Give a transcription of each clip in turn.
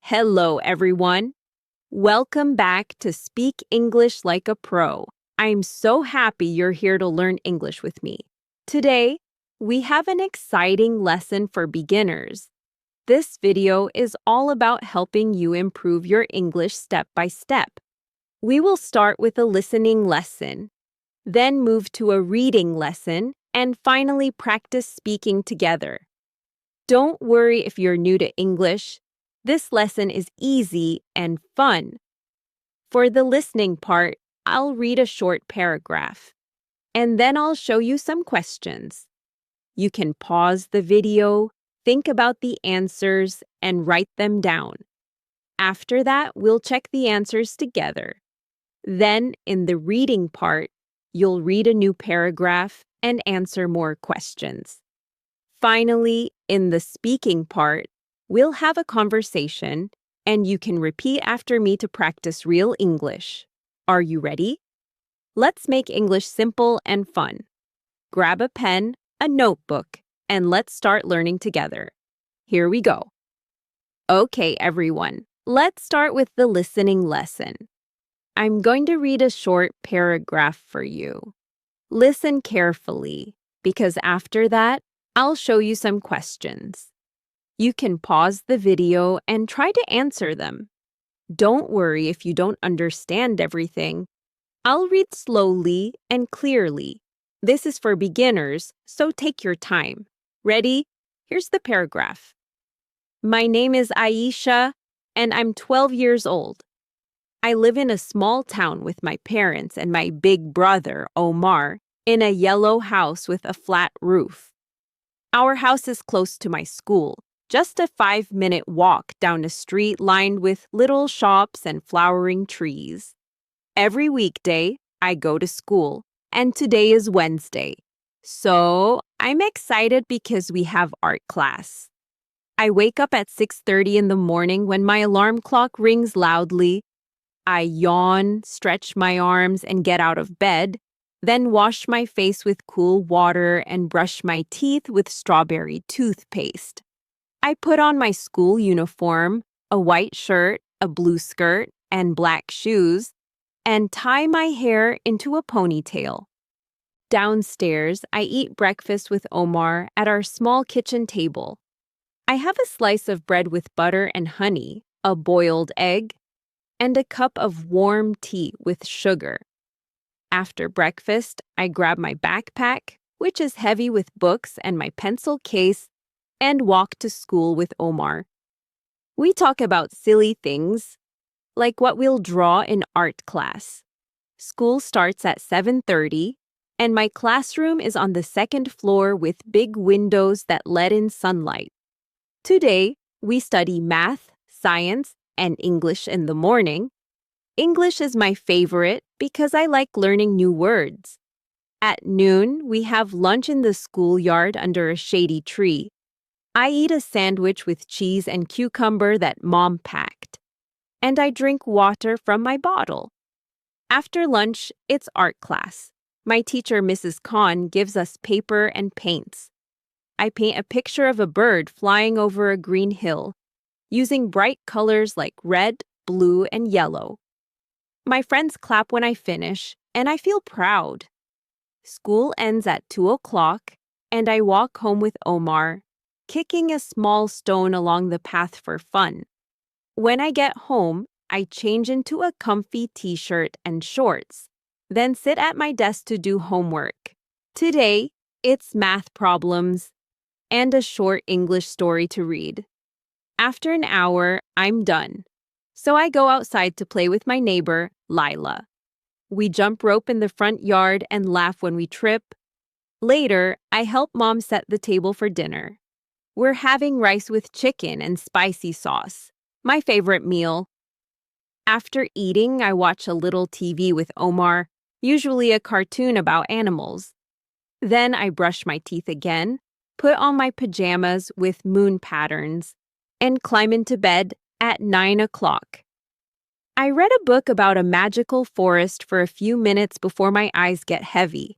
Hello, everyone. Welcome back to Speak English Like a Pro. I'm so happy you're here to learn English with me. Today, we have an exciting lesson for beginners. This video is all about helping you improve your English step by step. We will start with a listening lesson, then move to a reading lesson, and finally practice speaking together. Don't worry if you're new to English. This lesson is easy and fun. For the listening part, I'll read a short paragraph, and then I'll show you some questions. You can pause the video, think about the answers, and write them down. After that, we'll check the answers together. Then, in the reading part, you'll read a new paragraph and answer more questions. Finally, in the speaking part, we'll have a conversation, and you can repeat after me to practice real English. Are you ready? Let's make English simple and fun. Grab a pen, a notebook, and let's start learning together. Here we go. Okay, everyone, let's start with the listening lesson. I'm going to read a short paragraph for you. Listen carefully, because after that, I'll show you some questions. You can pause the video and try to answer them. Don't worry if you don't understand everything. I'll read slowly and clearly. This is for beginners, so take your time. Ready? Here's the paragraph. My name is Aisha, and I'm 12 years old. I live in a small town with my parents and my big brother, Omar, in a yellow house with a flat roof. Our house is close to my school. Just a 5-minute walk down a street lined with little shops and flowering trees. Every weekday, I go to school, and today is Wednesday. So, I'm excited because we have art class. I wake up at 6:30 in the morning when my alarm clock rings loudly. I yawn, stretch my arms, and get out of bed, then wash my face with cool water and brush my teeth with strawberry toothpaste. I put on my school uniform, a white shirt, a blue skirt, and black shoes, and tie my hair into a ponytail. Downstairs, I eat breakfast with Omar at our small kitchen table. I have a slice of bread with butter and honey, a boiled egg, and a cup of warm tea with sugar. After breakfast, I grab my backpack, which is heavy with books, and my pencil case, and walk to school with Omar. We talk about silly things, like what we'll draw in art class. School starts at 7:30, and my classroom is on the second floor with big windows that let in sunlight. Today, we study math, science, and English in the morning. English is my favorite because I like learning new words. At noon, we have lunch in the schoolyard under a shady tree. I eat a sandwich with cheese and cucumber that Mom packed, and I drink water from my bottle. After lunch, it's art class. My teacher, Mrs. Khan, gives us paper and paints. I paint a picture of a bird flying over a green hill, using bright colors like red, blue, and yellow. My friends clap when I finish, and I feel proud. School ends at 2 o'clock, and I walk home with Omar, kicking a small stone along the path for fun. When I get home, I change into a comfy t-shirt and shorts, then sit at my desk to do homework. Today, it's math problems and a short English story to read. After an hour, I'm done. So I go outside to play with my neighbor, Lila. We jump rope in the front yard and laugh when we trip. Later, I help Mom set the table for dinner. We're having rice with chicken and spicy sauce, my favorite meal. After eating, I watch a little TV with Omar, usually a cartoon about animals. Then I brush my teeth again, put on my pajamas with moon patterns, and climb into bed at 9 o'clock. I read a book about a magical forest for a few minutes before my eyes get heavy.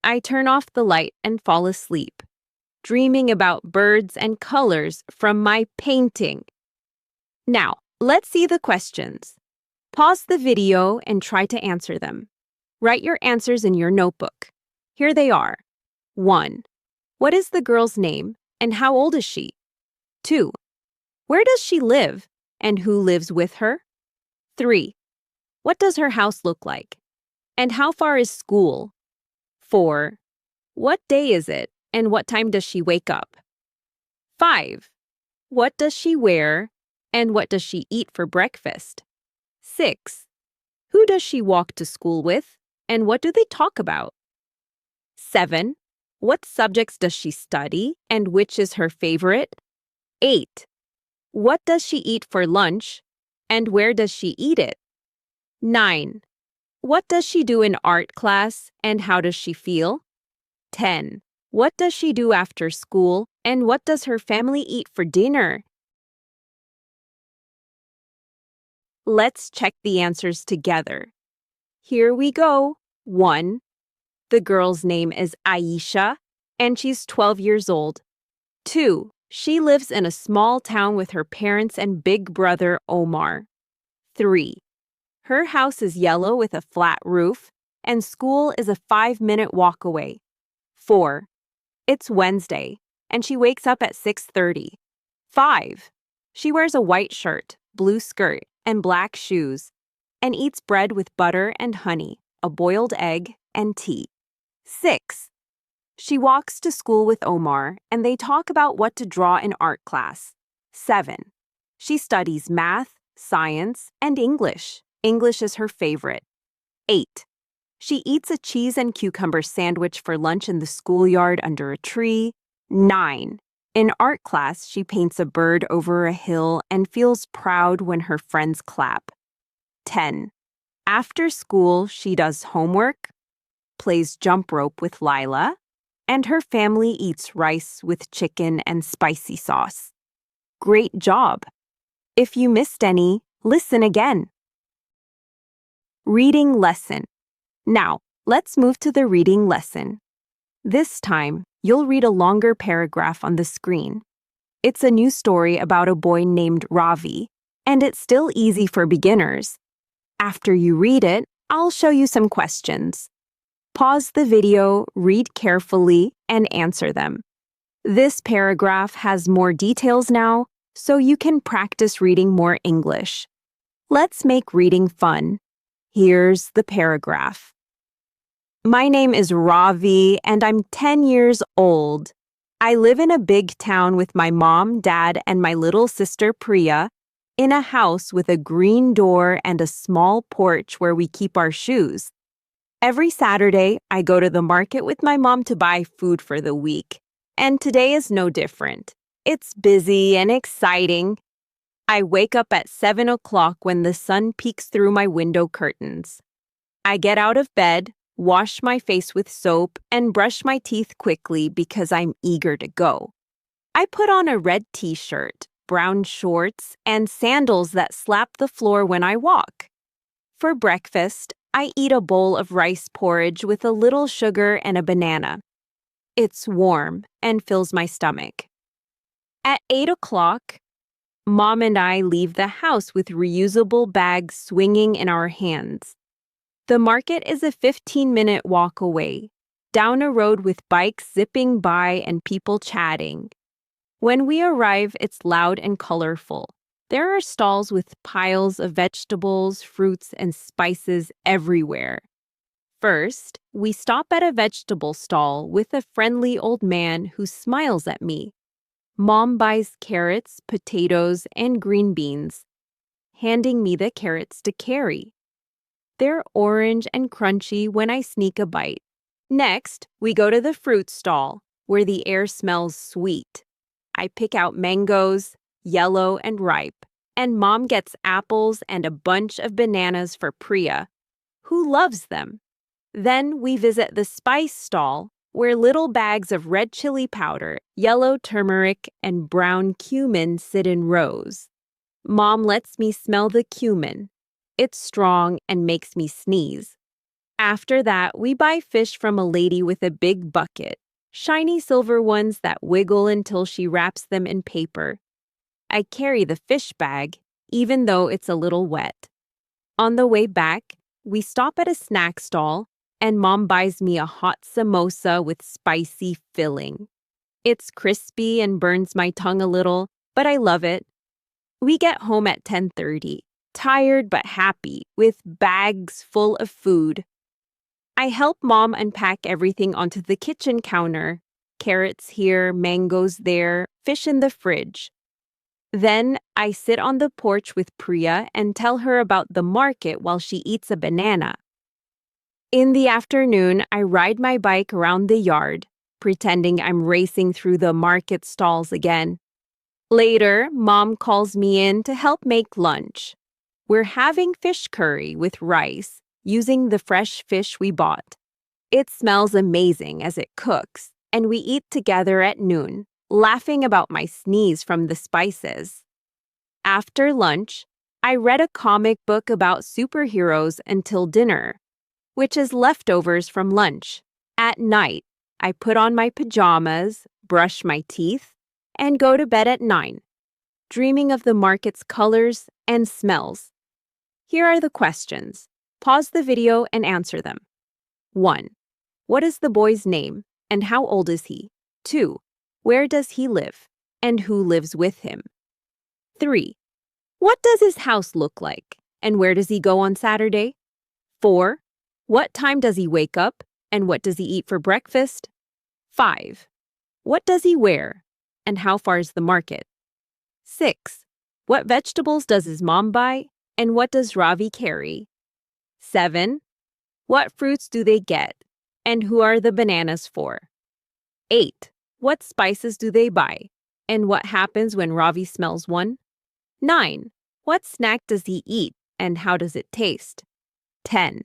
I turn off the light and fall asleep, dreaming about birds and colors from my painting. Now, let's see the questions. Pause the video and try to answer them. Write your answers in your notebook. Here they are. 1. What is the girl's name and how old is she? 2. Where does she live and who lives with her? 3. What does her house look like? And how far is school? 4. What day is it and what time does she wake up? 5. What does she wear and what does she eat for breakfast? 6. Who does she walk to school with and what do they talk about? 7. What subjects does she study and which is her favorite? 8. What does she eat for lunch and where does she eat it? 9. What does she do in art class and how does she feel? 10. What does she do after school and what does her family eat for dinner? Let's check the answers together. Here we go. 1. The girl's name is Aisha and she's 12 years old. 2. She lives in a small town with her parents and big brother Omar. 3. Her house is yellow with a flat roof and school is a 5-minute walk away. 4. It's Wednesday and she wakes up at 6:30. 5. She wears a white shirt, blue skirt, and black shoes and eats bread with butter and honey, a boiled egg, and tea. 6. She walks to school with Omar and they talk about what to draw in art class. 7. She studies math, science, and English. English is her favorite. 8. She eats a cheese and cucumber sandwich for lunch in the schoolyard under a tree. 9. In art class, she paints a bird over a hill and feels proud when her friends clap. 10. After school, she does homework, plays jump rope with Lila, and her family eats rice with chicken and spicy sauce. Great job! If you missed any, listen again. Reading lesson. Now, let's move to the reading lesson. This time, you'll read a longer paragraph on the screen. It's a new story about a boy named Ravi, and it's still easy for beginners. After you read it, I'll show you some questions. Pause the video, read carefully, and answer them. This paragraph has more details now, so you can practice reading more English. Let's make reading fun. Here's the paragraph. My name is Ravi, and I'm 10 years old. I live in a big town with my mom, dad, and my little sister Priya, in a house with a green door and a small porch where we keep our shoes. Every Saturday, I go to the market with my mom to buy food for the week, and today is no different. It's busy and exciting. I wake up at 7 o'clock when the sun peeks through my window curtains. I get out of bed, wash my face with soap, and brush my teeth quickly because I'm eager to go. I put on a red t-shirt, brown shorts, and sandals that slap the floor when I walk. For breakfast, I eat a bowl of rice porridge with a little sugar and a banana. It's warm and fills my stomach. At 8 o'clock, Mom and I leave the house with reusable bags swinging in our hands. The market is a 15-minute walk away, down a road with bikes zipping by and people chatting. When we arrive, it's loud and colorful. There are stalls with piles of vegetables, fruits, and spices everywhere. First, we stop at a vegetable stall with a friendly old man who smiles at me. Mom buys carrots, potatoes, and green beans, handing me the carrots to carry. They're orange and crunchy when I sneak a bite. Next, we go to the fruit stall, where the air smells sweet. I pick out mangoes, yellow and ripe, and Mom gets apples and a bunch of bananas for Priya, who loves them. Then we visit the spice stall, where little bags of red chili powder, yellow turmeric, and brown cumin sit in rows. Mom lets me smell the cumin. It's strong and makes me sneeze. After that, we buy fish from a lady with a big bucket, shiny silver ones that wiggle until she wraps them in paper. I carry the fish bag even though it's a little wet. On the way back, we stop at a snack stall, and Mom buys me a hot samosa with spicy filling. It's crispy and burns my tongue a little, but I love it. We get home at 10:30, tired but happy, with bags full of food. I help Mom unpack everything onto the kitchen counter. Carrots here, mangoes there, fish in the fridge. Then I sit on the porch with Priya and tell her about the market while she eats a banana. In the afternoon, I ride my bike around the yard, pretending I'm racing through the market stalls again. Later, Mom calls me in to help make lunch. We're having fish curry with rice, using the fresh fish we bought. It smells amazing as it cooks, and we eat together at noon, laughing about my sneeze from the spices. After lunch, I read a comic book about superheroes until dinner, which is leftovers from lunch. At night, I put on my pajamas, brush my teeth, and go to bed at 9, dreaming of the market's colors and smells. Here are the questions. Pause the video and answer them. 1. What is the boy's name and how old is he? 2. Where does he live and who lives with him? 3. What does his house look like and where does he go on Saturday? 4. What time does he wake up and what does he eat for breakfast? 5. What does he wear and how far is the market? 6. What vegetables does his mom buy and what does Ravi carry? 7. What fruits do they get and who are the bananas for? 8. What spices do they buy and what happens when Ravi smells one? 9. What snack does he eat and how does it taste? 10.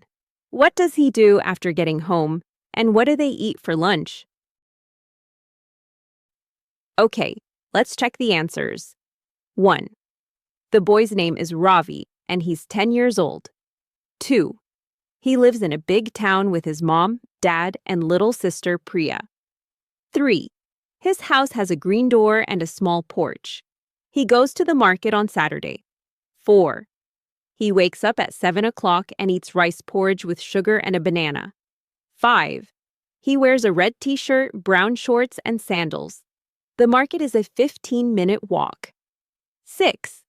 What does he do after getting home and what do they eat for lunch? Okay, let's check the answers. 1. The boy's name is Ravi and he's 10 years old. 2. He lives in a big town with his mom, dad, and little sister Priya. 3. His house has a green door and a small porch. He goes to the market on Saturday. 4. He wakes up at 7 o'clock and eats rice porridge with sugar and a banana. 5. He wears a red t-shirt, brown shorts, and sandals. The market is a 15-minute walk. 6.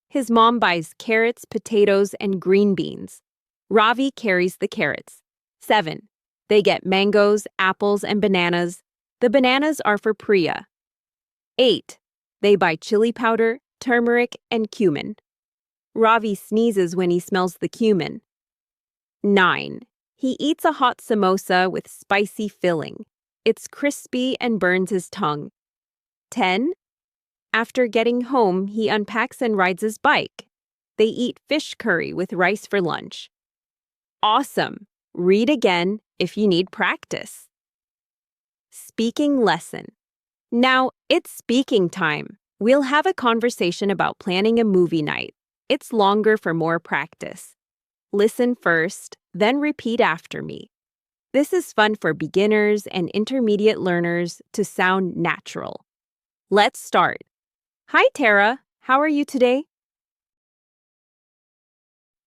His mom buys carrots, potatoes, and green beans. Ravi carries the carrots. 7. They get mangoes, apples, and bananas. The bananas are for Priya. 8. They buy chili powder, turmeric, and cumin. Ravi sneezes when he smells the cumin. 9. He eats a hot samosa with spicy filling. It's crispy and burns his tongue. 10. After getting home, he unpacks and rides his bike. They eat fish curry with rice for lunch. Awesome! Read again if you need practice. Speaking lesson. Now, it's speaking time. We'll have a conversation about planning a movie night. It's longer for more practice. Listen first, then repeat after me. This is fun for beginners and intermediate learners to sound natural. Let's start. Hi, Tara. How are you today?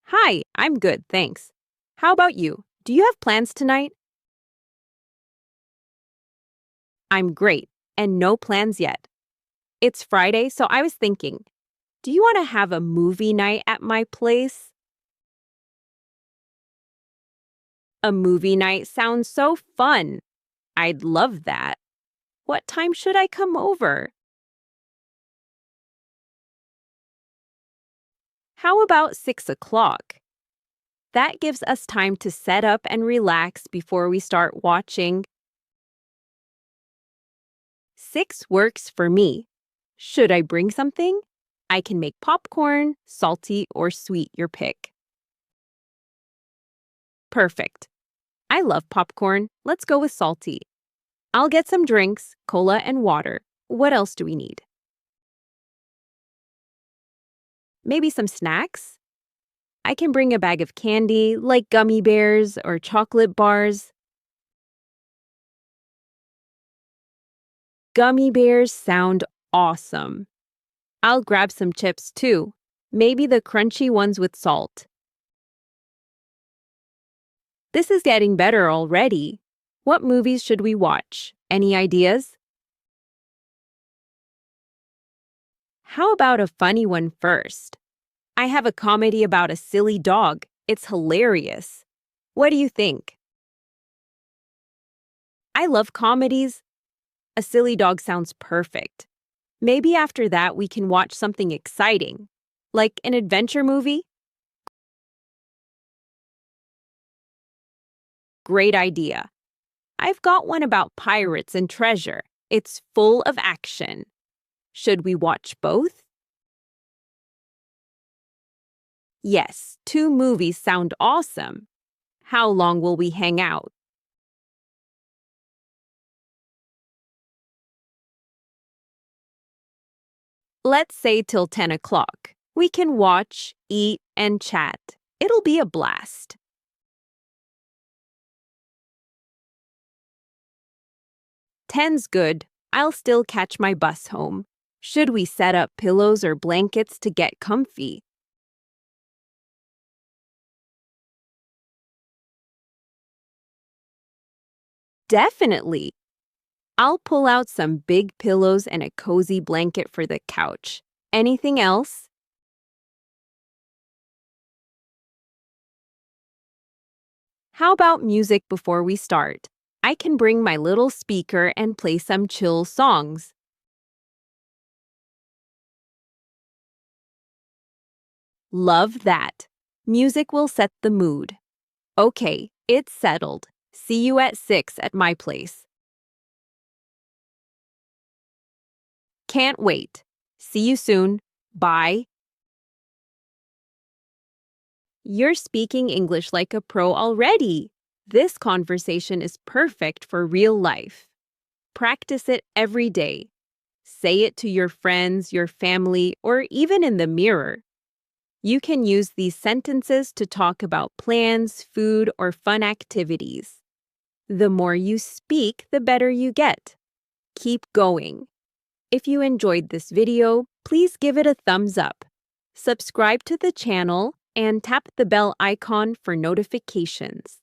Hi, I'm good, thanks. How about you? Do you have plans tonight? I'm great, and no plans yet. It's Friday, so I was thinking, do you want to have a movie night at my place? A movie night sounds so fun. I'd love that. What time should I come over? How about 6 o'clock? That gives us time to set up and relax before we start watching. 6 works for me. Should I bring something? I can make popcorn, salty or sweet, your pick. Perfect. I love popcorn. Let's go with salty. I'll get some drinks, cola and water. What else do we need? Maybe some snacks? I can bring a bag of candy, like gummy bears or chocolate bars. Gummy bears sound awesome. I'll grab some chips too. Maybe the crunchy ones with salt. This is getting better already. What movies should we watch? Any ideas? How about a funny one first? I have a comedy about a silly dog. It's hilarious. What do you think? I love comedies. A silly dog sounds perfect. Maybe after that we can watch something exciting, like an adventure movie? Great idea. I've got one about pirates and treasure. It's full of action. Should we watch both? Yes, 2 movies sound awesome. How long will we hang out? Let's say till 10 o'clock. We can watch, eat, and chat. It'll be a blast. 10's good. I'll still catch my bus home. Should we set up pillows or blankets to get comfy? Definitely. I'll pull out some big pillows and a cozy blanket for the couch. Anything else? How about music before we start? I can bring my little speaker and play some chill songs. Love that. Music will set the mood. Okay, it's settled. See you at 6 at my place. Can't wait. See you soon. Bye. You're speaking English like a pro already. This conversation is perfect for real life. Practice it every day. Say it to your friends, your family, or even in the mirror. You can use these sentences to talk about plans, food, or fun activities. The more you speak, the better you get. Keep going. If you enjoyed this video, please give it a thumbs up. Subscribe to the channel and tap the bell icon for notifications.